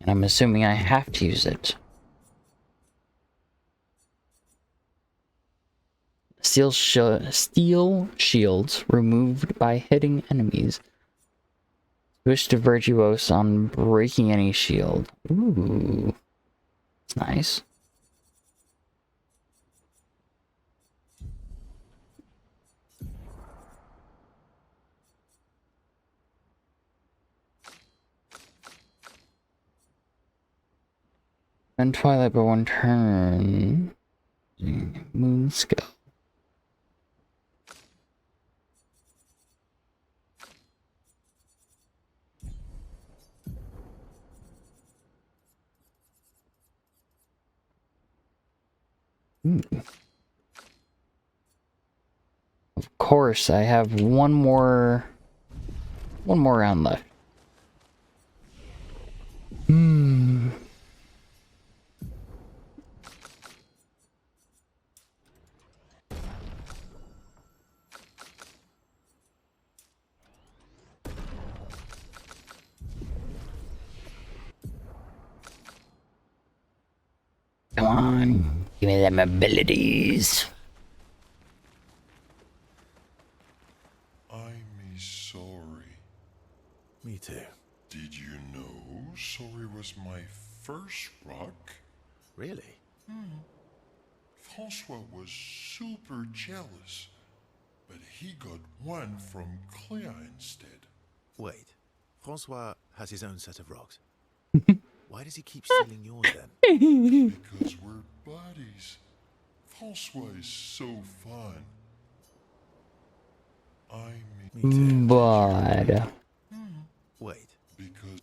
And I'm assuming I have to use it. Steel shields removed by hitting enemies. Switch to Virtuose on breaking any shield. Ooh. That's nice. And Twilight by one turn. Moon skill. Of course, I have one more round left. Come on, give me them abilities. I'm sorry. Me too. Did you know sorry was my first rock? Really? Francois was super jealous, but he got one from Clair instead. Wait. Francois has his own set of rocks. Why does he keep stealing yours then? Because we're buddies. Francois is so fun. Me too. But Wait. Because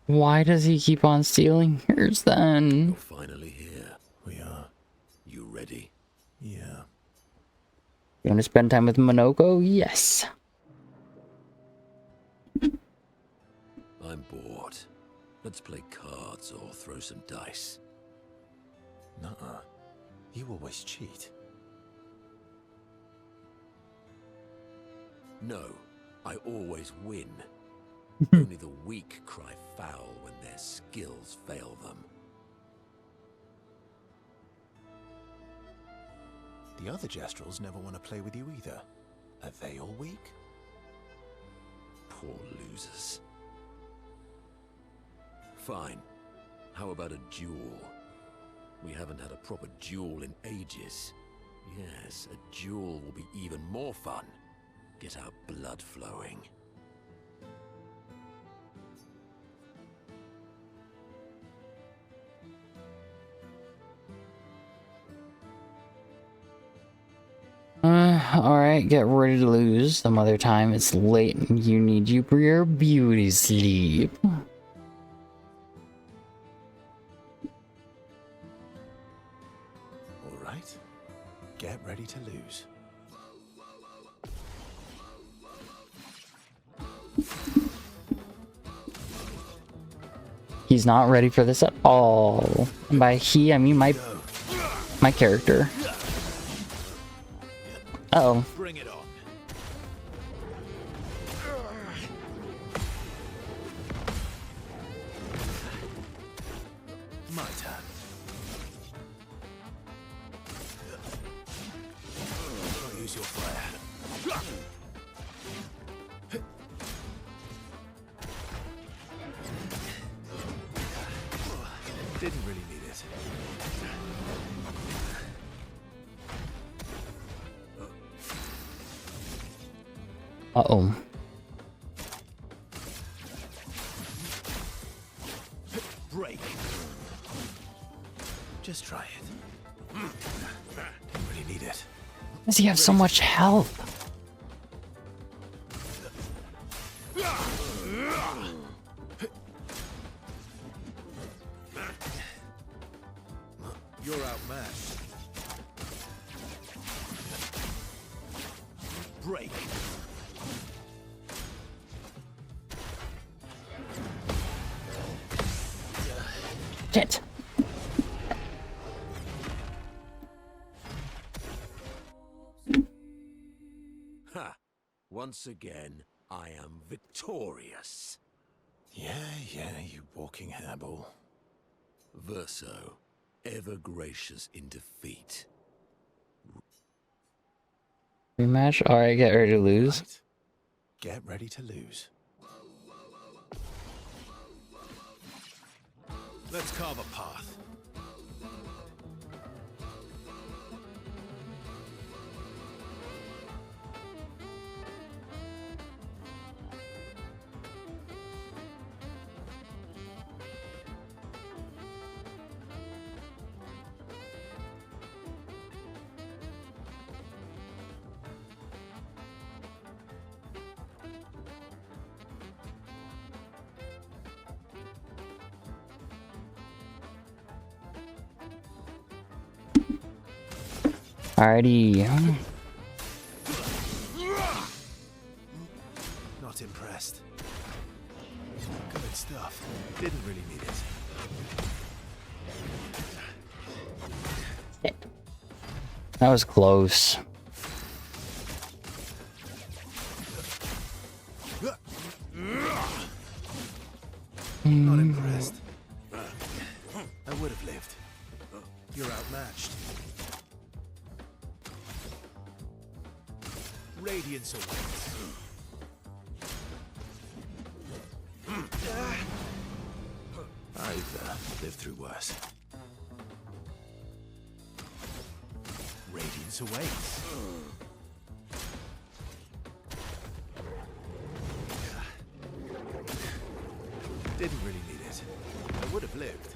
why does he keep on stealing yours then? You're finally here. We are. You ready? Yeah. You want to spend time with Monoko? Yes. I'm bored. Let's play cards or throw some dice. Nuh-uh. You always cheat. No, I always win. Only the weak cry foul when their skills fail them. The other Jestrels never want to play with you either. Are they all weak? Poor losers. Fine. How about a duel? We haven't had a proper duel in ages. Yes, a duel will be even more fun. Get our blood flowing. Alright, get ready to lose some other time. It's late and you need your beauty sleep. All right. Get ready to lose. He's not ready for this at all. And by he, I mean my character. Uh-oh. Bring it on. My turn. I'll use your fire. Didn't really need it. Uh-oh. Break. Just try it. Didn't really need it. Does he have so much health? You're outmatched. Break. Shit. Ha! Once again, I am victorious. Yeah, you walking hairball. Verso, ever gracious in defeat. Rematch? Alright, get ready to lose. Right? Get ready to lose. Let's carve a path. Alrighty. Not impressed. Good stuff. Didn't really need it. That was close. Not impressed. I would have lived. You're outmatched. Radiance awaits. I've lived through worse. Radiance awaits. Didn't really need it. I would have lived.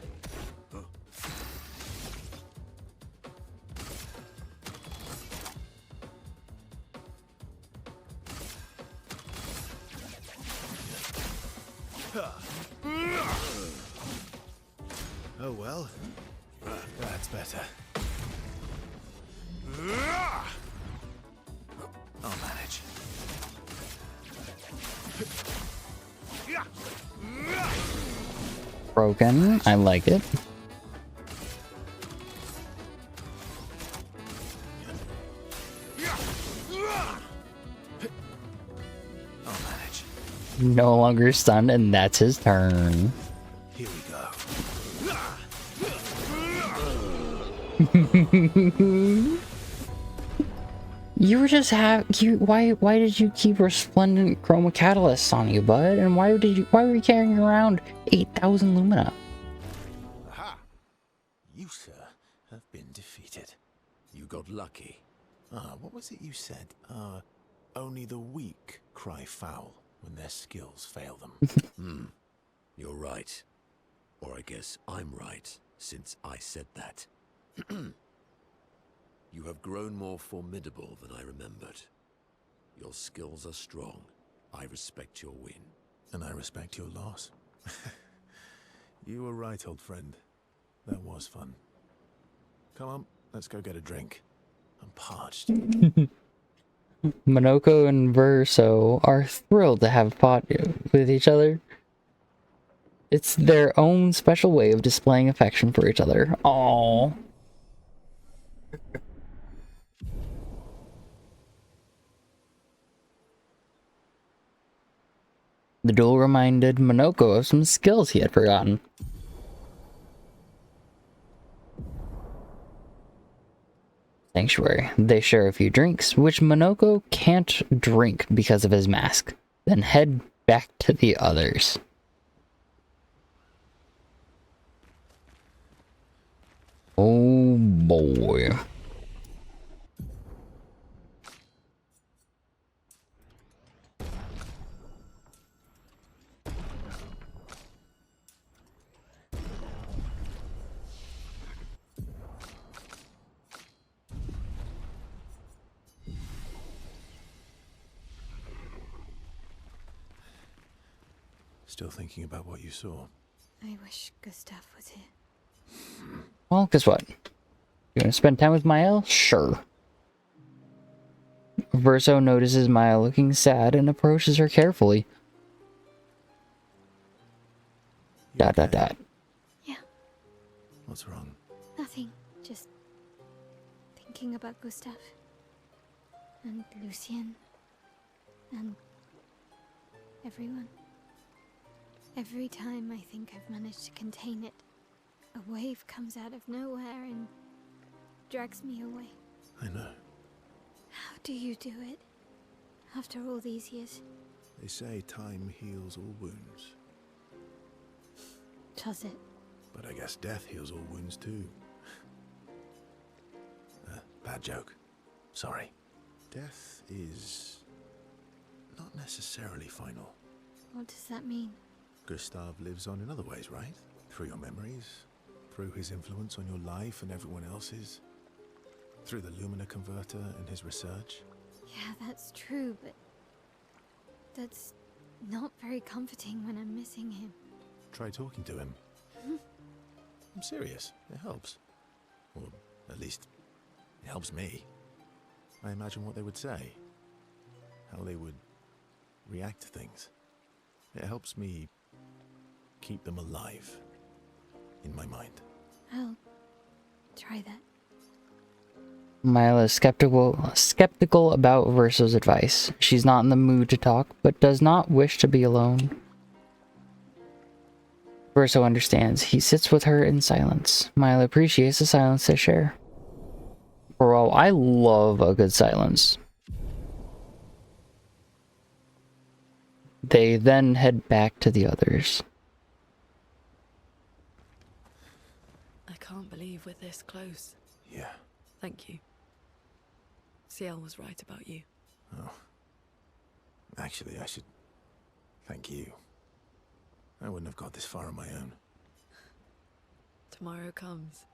Oh well, that's better. I'll manage. Broken. I like it. I'll manage. No longer stunned, and that's his turn. Here we go. You were just why did you keep resplendent chroma catalysts on you, bud? And why were you carrying around 8,000 lumina? Aha! You, sir, have been defeated. You got lucky. What was it you said? Only the weak cry foul when their skills fail them. You're right. Or I guess I'm right, since I said that. You have grown more formidable than I remembered. Your skills are strong. I respect your win. And I respect your loss. You were right, old friend. That was fun. Come on, let's go get a drink. I'm parched. Monoko and Verso are thrilled to have fought with each other. It's their own special way of displaying affection for each other. Aww. The duel reminded Monoko of some skills he had forgotten. Sanctuary. They share a few drinks, which Monoko can't drink because of his mask, then head back to the others. Oh boy. Still thinking about what you saw. I wish Gustav was here. Well, guess what? You want to spend time with Maya? Sure. Verso notices Maya looking sad and approaches her carefully. You okay? Dot. Yeah, What's wrong? nothing. Just thinking about Gustav. And Lucien. And everyone. Every time I think I've managed to contain it, a wave comes out of nowhere and drags me away. I know. How do you do it? After all these years? They say time heals all wounds. Does it? But I guess death heals all wounds too. Bad joke. Sorry. Death is not necessarily final. What does that mean? Gustav lives on in other ways, right? Through your memories, through his influence on your life and everyone else's, through the Lumina converter and his research. Yeah, that's true, but that's not very comforting when I'm missing him. Try talking to him. I'm serious. It helps. Or at least, it helps me. I imagine what they would say. How they would react to things. It helps me keep them alive in my mind. I'll try that. Mila is skeptical about Verso's advice. She's not in the mood to talk, but does not wish to be alone. Verso understands. He sits with her in silence. Mila appreciates the silence they share. Bro, I love a good silence. They then head back to the others. I can't believe we're this close. Yeah. Thank you. Ciel was right about you. Oh. Actually, I should thank you. I wouldn't have got this far on my own. Tomorrow comes.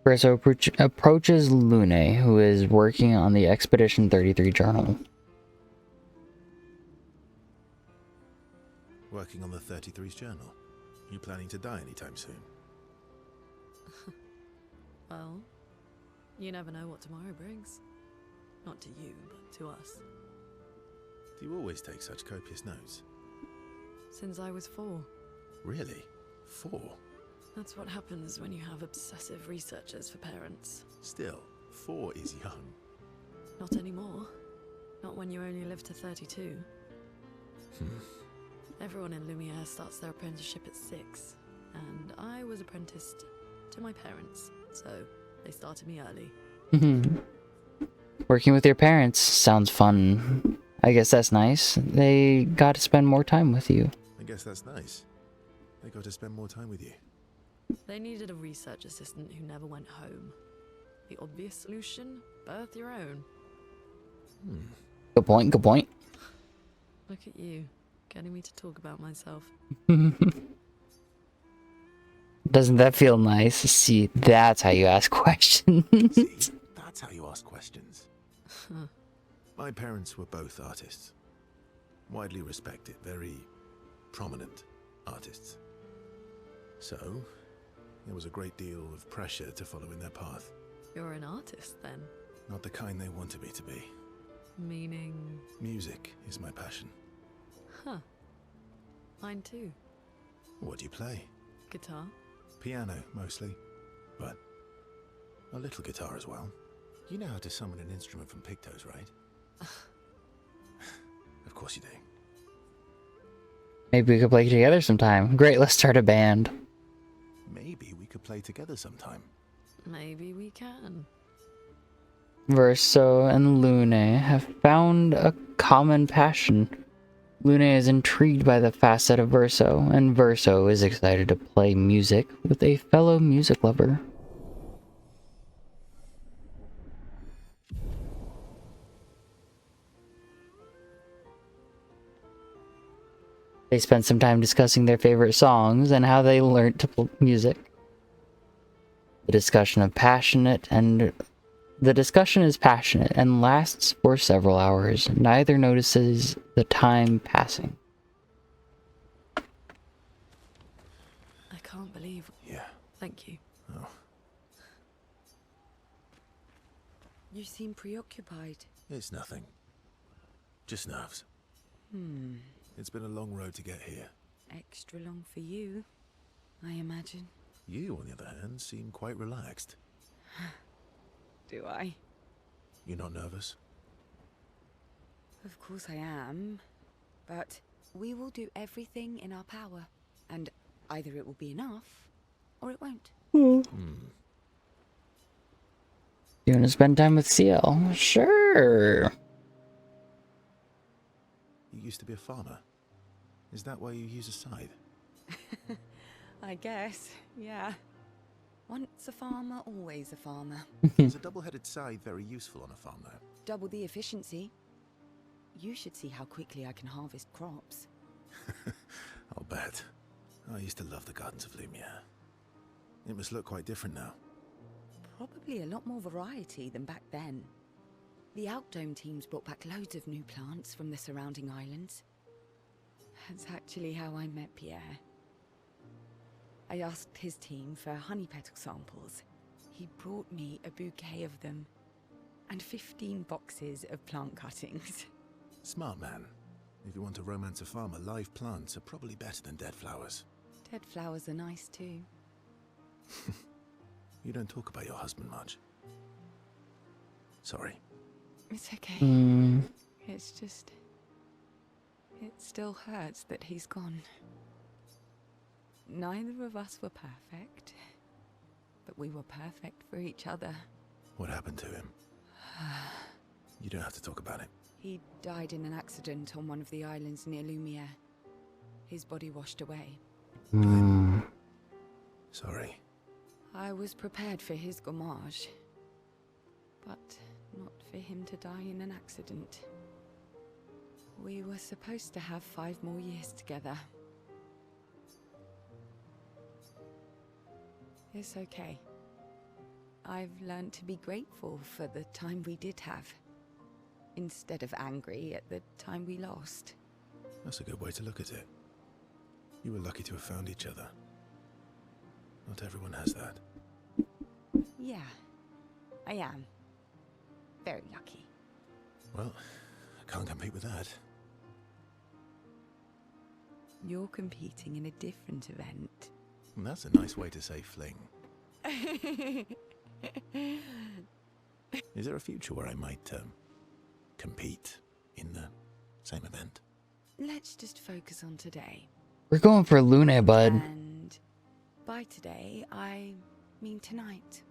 Verso approaches Lune, who is working on the Expedition 33 journal. Working on the 33's journal. You planning to die anytime soon? Well, you never know what tomorrow brings. Not to you, but to us. Do you always take such copious notes? Since I was 4. Really? 4? That's what happens when you have obsessive researchers for parents. Still, 4 is young. Not anymore. Not when you only live to 32. Everyone in Lumiere starts their apprenticeship at 6. And I was apprenticed to my parents, so they started me early. Working with your parents sounds fun. I guess that's nice. They got to spend more time with you. I guess that's nice. They got to spend more time with you. They needed a research assistant who never went home. The obvious solution? Birth your own. Good point, good point. Look at you, getting me to talk about myself. Doesn't that feel nice? See, that's how you ask questions. See, that's how you ask questions. My parents were both artists. Widely respected, very prominent artists. So, there was a great deal of pressure to follow in their path. You're an artist, then? Not the kind they wanted me to be. Meaning? Music is my passion. Huh. Mine too. What do you play? Guitar? Piano, mostly. But a little guitar as well. You know how to summon an instrument from Pictos, right? Of course you do. Maybe we could play together sometime. Great, let's start a band. Maybe we could play together sometime. Maybe we can. Verso and Lune have found a common passion. Lune is intrigued by the facet of Verso, and Verso is excited to play music with a fellow music lover. They spend some time discussing their favorite songs and how they learned to play music. The discussion is passionate and lasts for several hours. Neither notices the time passing. I can't believe... Yeah. Thank you. Oh. You seem preoccupied. It's nothing. Just nerves. It's been a long road to get here. Extra long for you, I imagine. You, on the other hand, seem quite relaxed. Do I? You're not nervous? Of course I am. But we will do everything in our power. And either it will be enough, or it won't. You want to spend time with CL? Sure. You used to be a farmer. Is that why you use a scythe? I guess, yeah. Once a farmer, always a farmer. Is a double-headed scythe very useful on a farm, though? Double the efficiency. You should see how quickly I can harvest crops. I'll bet. I used to love the gardens of Lumiere. It must look quite different now. Probably a lot more variety than back then. The Outdome teams brought back loads of new plants from the surrounding islands. That's actually how I met Pierre. I asked his team for honey petal samples. He brought me a bouquet of them, and 15 boxes of plant cuttings. Smart man. If you want to romance a farmer, live plants are probably better than dead flowers. Dead flowers are nice too. You don't talk about your husband much. Sorry. It's okay. It's just... it still hurts that he's gone. Neither of us were perfect, but we were perfect for each other. What happened to him? You don't have to talk about it. He died in an accident on one of the islands near Lumiere. His body washed away. Sorry. I was prepared for his gommage, but not for him to die in an accident. We were supposed to have 5 more years together. It's okay. I've learned to be grateful for the time we did have, instead of angry at the time we lost. That's a good way to look at it. You were lucky to have found each other. Not everyone has that. Yeah, I am. Very lucky. Well, I can't compete with that. You're competing in a different event. And that's a nice way to say fling. Is there a future where I might, compete in the same event? Let's just focus on today. We're going for Lune, bud. And by today, I mean tonight.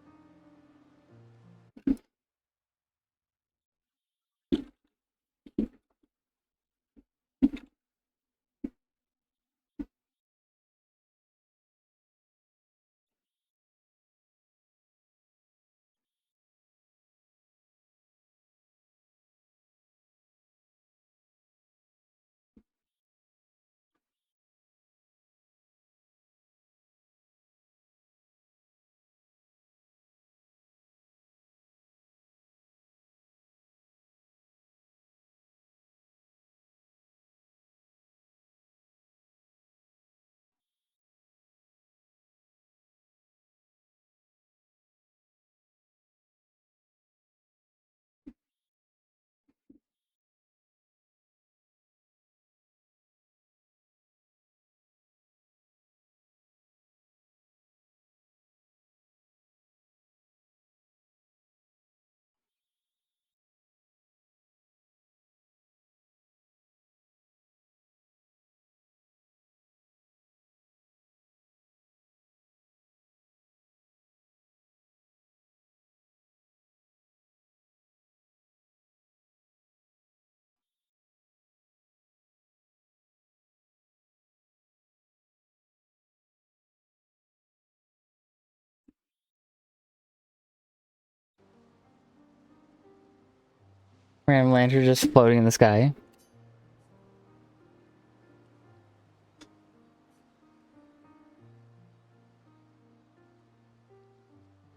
Random lantern just floating in the sky.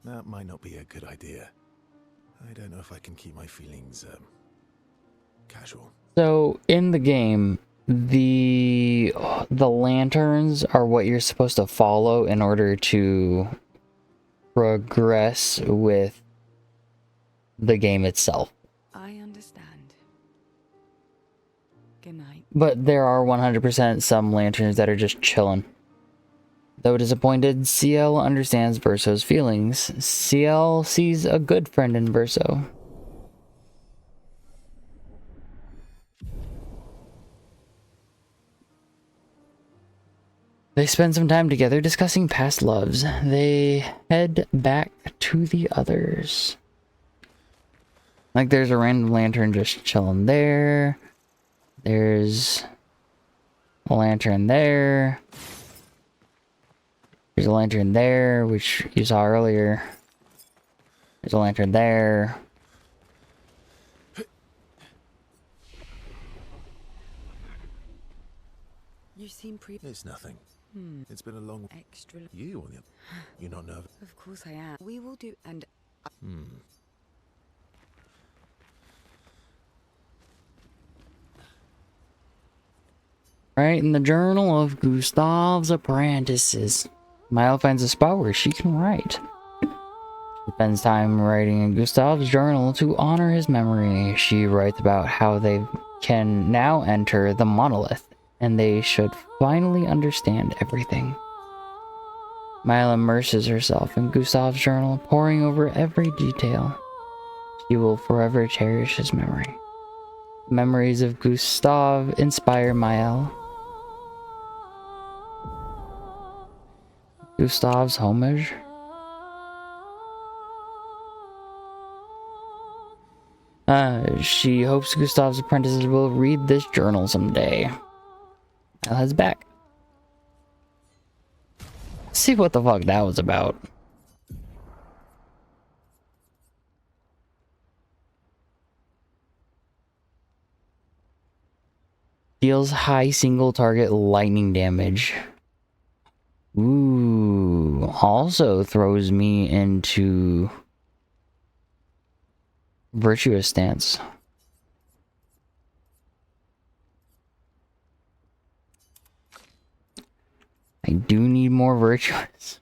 That might not be a good idea. I don't know if I can keep my feelings, casual. So in the game, the lanterns are what you're supposed to follow in order to progress with the game itself. I understand. Good night. But there are 100% some lanterns that are just chilling. Though disappointed, CL understands Verso's feelings. CL sees a good friend in Verso. They spend some time together discussing past loves. They head back to the others. Like, there's a random lantern just chilling there. There's a lantern there. There's a lantern there, which you saw earlier. There's a lantern there. You seem It's nothing. It's been a long... extra. You on the... You're not nervous? Of course I am. We will do, and Right in the journal of Gustav's apprentices. Maya finds a spot where she can write. She spends time writing in Gustav's journal to honor his memory. She writes about how they can now enter the monolith, and they should finally understand everything. Maya immerses herself in Gustav's journal, poring over every detail. She will forever cherish his memory. The memories of Gustav inspire Maya. Gustav's homage. She hopes Gustav's apprentices will read this journal someday. Maya heads back. See what the fuck that was about. Deals high single target lightning damage. Ooh, also throws me into virtuous stance. I do need more virtuous.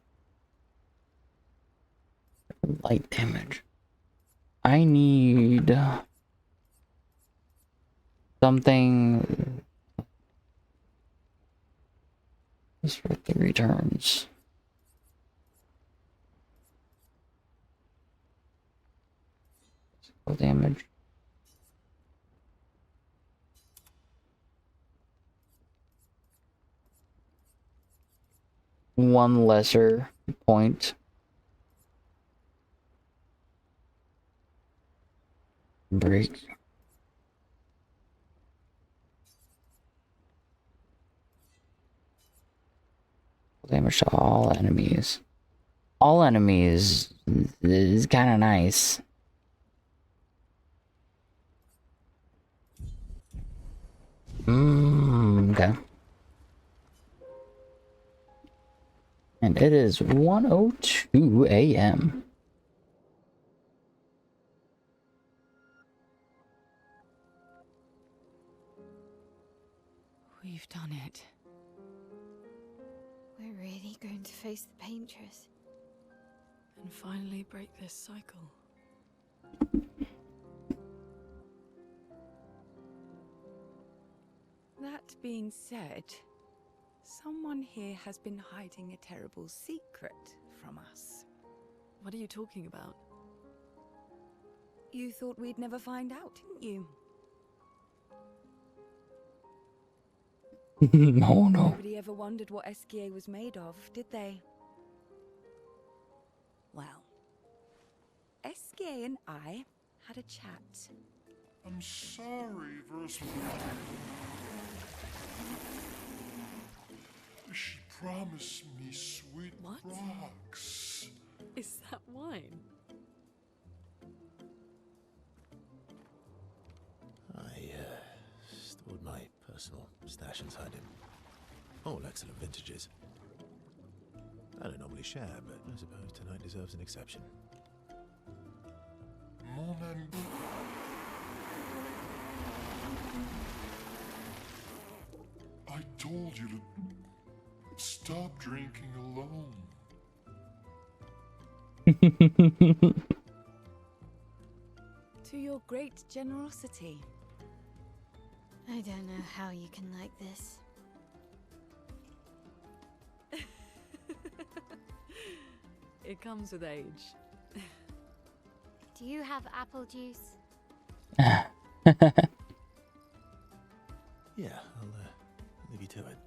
Light damage. I need something just for 3 turns. Physical damage. One lesser point. Break. Damage to all enemies. All enemies is kind of nice. Okay. And it is 1:02 a.m. we've done it. We're really going to face the paintress. And finally break this cycle. That being said, someone here has been hiding a terrible secret from us. What are you talking about? You thought we'd never find out, didn't you? No. Nobody ever wondered what Esquier was made of, did they? Well, Esquier and I had a chat. I'm sorry, Versa. She promised me sweet What? rocks. Is that wine? I stored my personal stash inside him. All excellent vintages. I don't normally share, but I suppose tonight deserves an exception. Mon ami. I told you to stop drinking alone. To your great generosity. I don't know how you can like this. It comes with age. Do you have apple juice? Yeah, I'll leave you to it.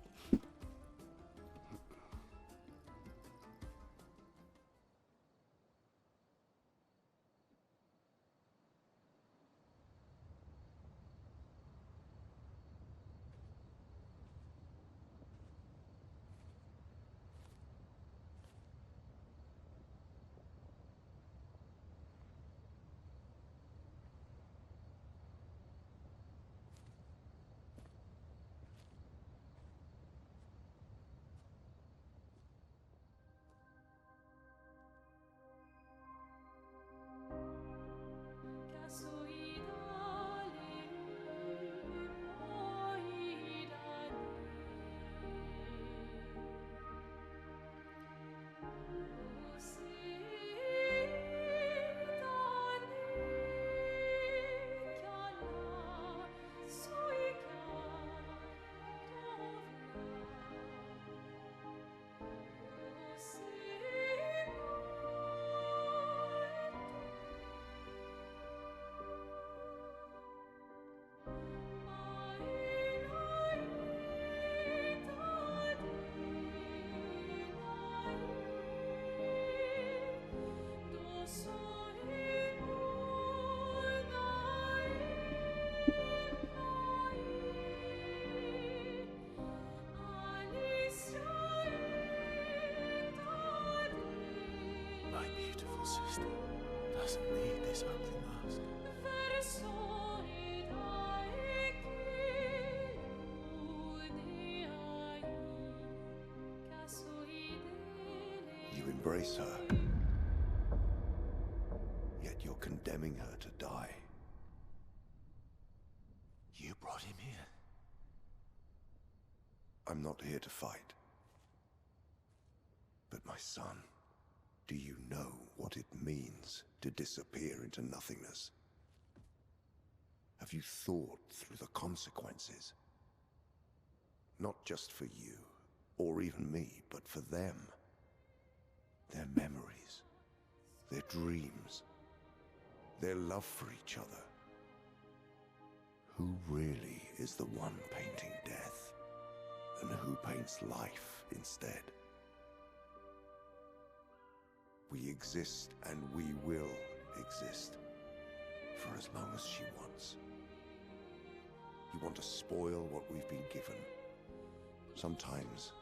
doesn't need this ugly mask. You embrace her, yet you're condemning her to die. You brought him here. I'm not here to fight. But my son, do you know what it means to disappear into nothingness? Have you thought through the consequences? Not just for you, or even me, but for them. Their memories, their dreams, their love for each other. Who really is the one painting death, and who paints life instead? We exist and we will exist for as long as she wants. You want to spoil what we've been given. Sometimes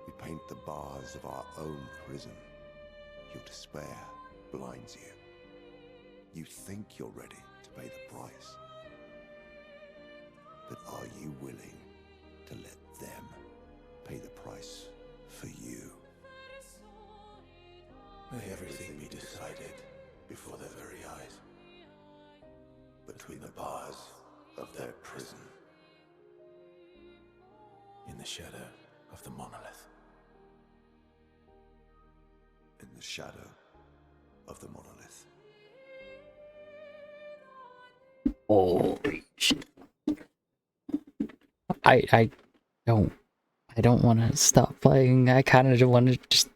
we paint the bars of our own prison. Your despair blinds you. You think you're ready to pay the price. But are you willing to let them pay the price for you? May everything be decided before their very eyes. Between the bars of their prison. In the shadow of the monolith. In the shadow of the monolith. Holy shit. I don't want to stop playing. I kind of just want to just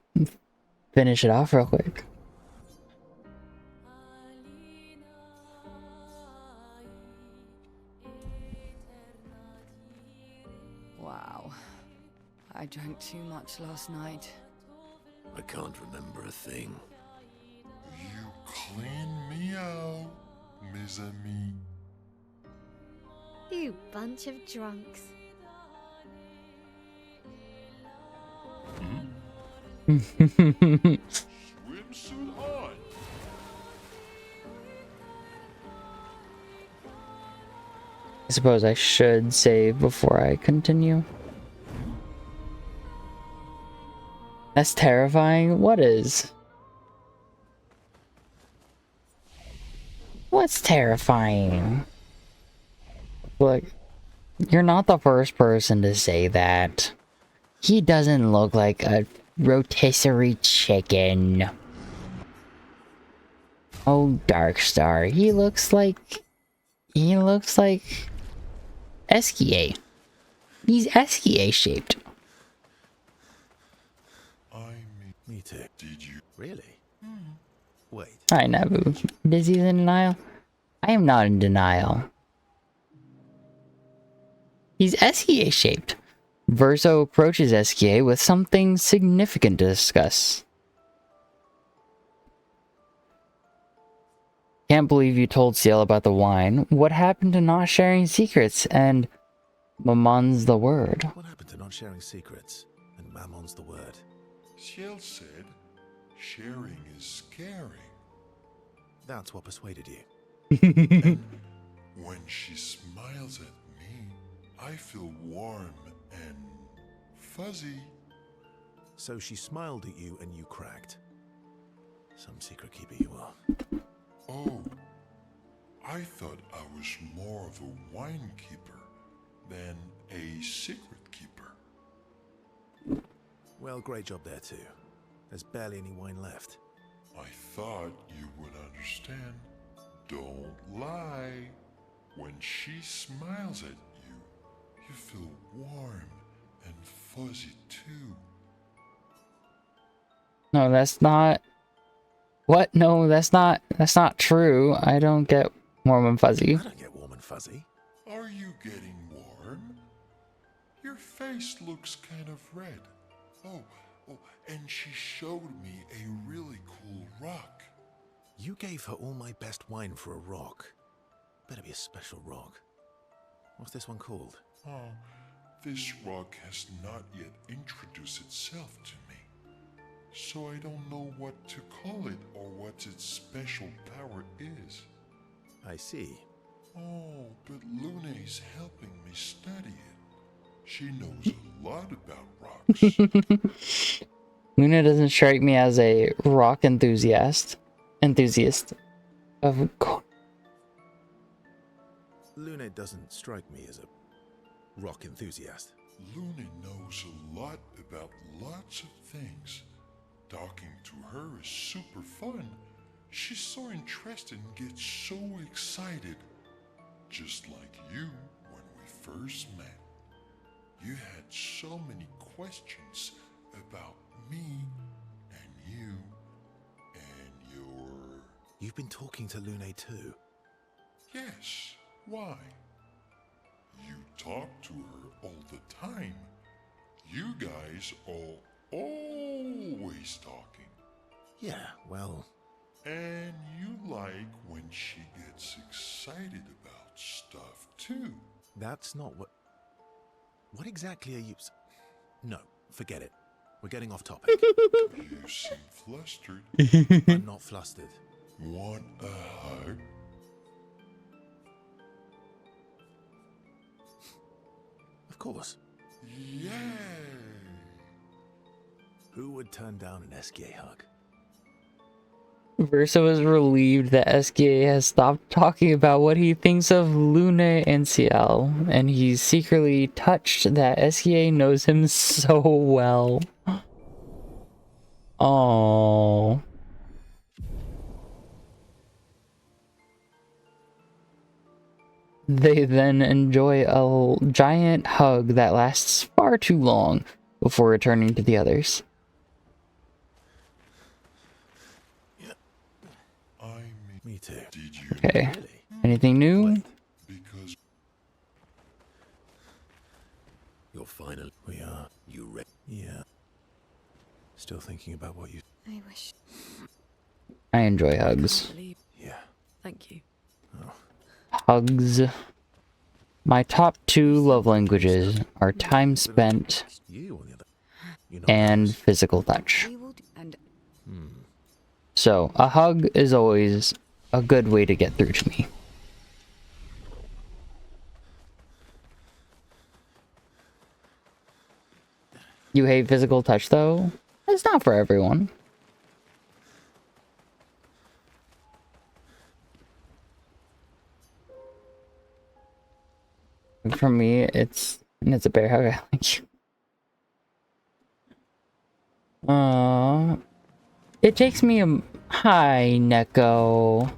finish it off real quick. Wow. I drank too much last night. I can't remember a thing. You clean me out, mes amis. You bunch of drunks. Swimsuit on. I suppose I should save before I continue. That's terrifying. What is? What's terrifying? Look, you're not the first person to say that. He doesn't look like a rotisserie chicken. Oh, Darkstar, he looks like Esquier. He's Esquier shaped. I mean, Me too. did you? Really? Wait. Hi, Nabu. Dizzy's in denial? I am not in denial. He's Esquier shaped. Verso approaches Esquier with something significant to discuss. Can't believe you told Ciel about the wine. What happened to not sharing secrets and Mamon's the word? What happened to not sharing secrets? And Mammon's the word. Ciel said, sharing is scary. That's what persuaded you. When she smiles at me, I feel warm and fuzzy. So she smiled at you and you cracked. Some secret keeper you are. Oh, I thought I was more of a wine keeper than a secret keeper. Well, great job there too. There's barely any wine left. I thought you would understand. Don't lie. When she smiles at you, you feel warm and fuzzy too. No, that's not... What? No, that's not true. I don't get warm and fuzzy. I don't get warm and fuzzy. Are you getting warm? Your face looks kind of red. Oh, and she showed me a really cool rock. You gave her all my best wine for a rock. Better be a special rock. What's this one called? Oh, this rock has not yet introduced itself to me. so I don't know what to call it or what its special power is. I see. Oh, but Luna is helping me study it. She knows a lot about rocks. Luna doesn't strike me as a rock enthusiast. Of course. Luna doesn't strike me as a rock enthusiast. Luna knows a lot about lots of things. Talking to her is super fun. She's so interested and gets so excited. Just like you when we first met. You had so many questions about me and you and your... You've been talking to Lune too? Yes, why? You talk to her all the time. You guys are always talking. Yeah, well... And you like when she gets excited about stuff too. That's not what... What exactly are you... No, forget it. We're getting off topic. You seem flustered. I'm not flustered. Want a hug? Of course. Yay! Who would turn down an SKA hug? Verso is relieved that SKA has stopped talking about what he thinks of Lune and Ciel, and he's secretly touched that SKA knows him so well. Oh. They then enjoy a giant hug that lasts far too long before returning to the others. Me too. Did you? Okay. Really? Anything new? Because You're finally... We are. You ready? Yeah. Still thinking about what you... I wish. I enjoy hugs. Believe. Yeah. Thank you. Hugs. My top 2 love languages are time spent You, on the other... You're not and nice. physical touch. We will do, and So, a hug is always a good way to get through to me. You hate physical touch, though? It's not for everyone. For me, it's a bear hug. I like. It takes me a... Hi, Neko.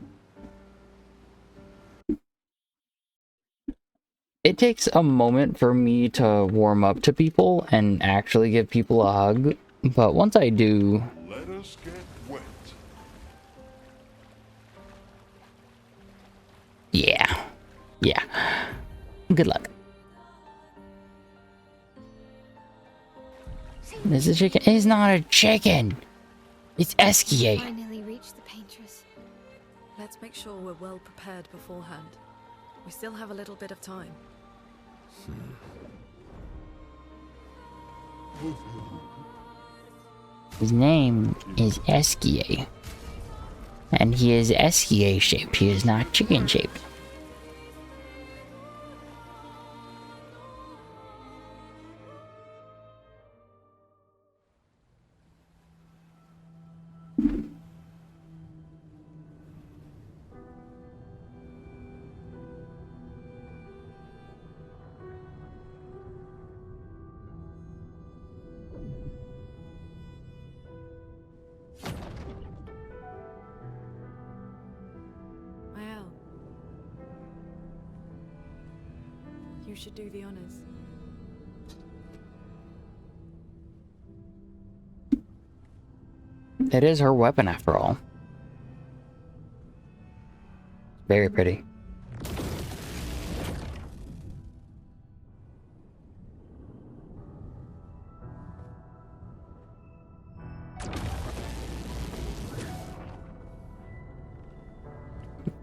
It takes a moment for me to warm up to people and actually give people a hug, but once I do... let us get wet. Yeah. Yeah. Good luck. Is a chicken? It's not a chicken! It's SKA. Finally reached the paintress. Let's make sure we're well prepared beforehand. We still have a little bit of time. His name is SKA. And he is SKA shaped. He is not chicken shaped. Mael. You should do the honors. It is her weapon after all. Very pretty.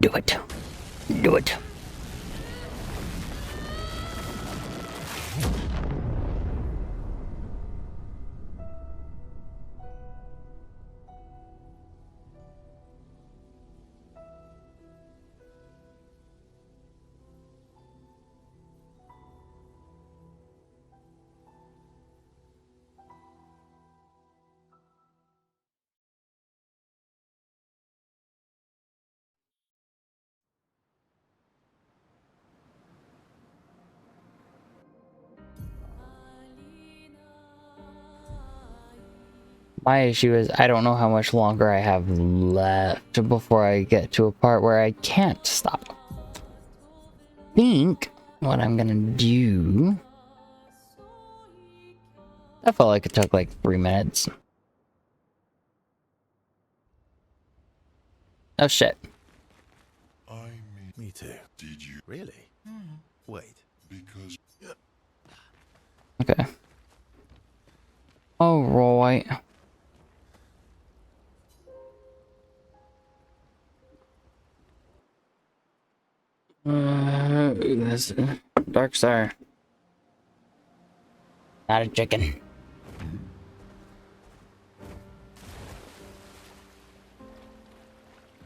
Do it. Do it. My issue is I don't know how much longer I have left before I get to a part where I can't stop. Think what I'm gonna do. I felt like it took like 3 minutes. Oh shit. I mean, Me too. did you? Really? Wait. Because Okay. Oh, right. This Dark Star. Not a chicken.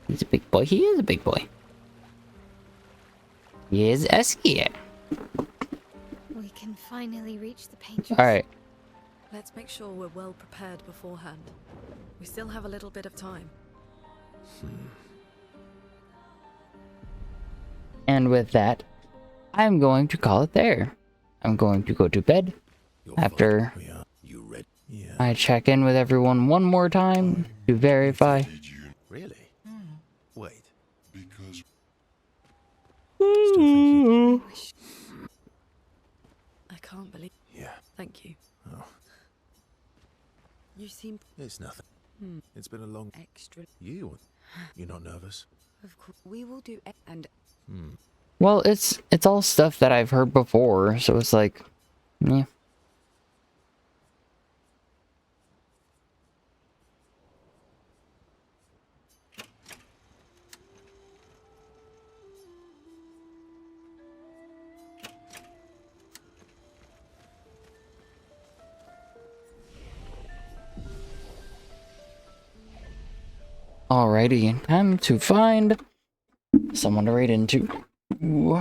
He's a big boy. He is a big boy. He is Eskia. We can finally reach the painters. Alright. Let's make sure we're well prepared beforehand. We still have a little bit of time. And with that, I'm going to call it there. I'm going to go to bed You're after We are. You read? Yeah. I check in with everyone one more time to verify. did you? Really? Wait. Because Still thinking. I can't believe. Yeah. Thank you. Oh, You seem it's nothing. It's been a long. extra. You're not nervous? Of course, we will do it. And Well, it's all stuff that I've heard before, so it's like, yeah. Alrighty, time to find someone to raid into. Ooh.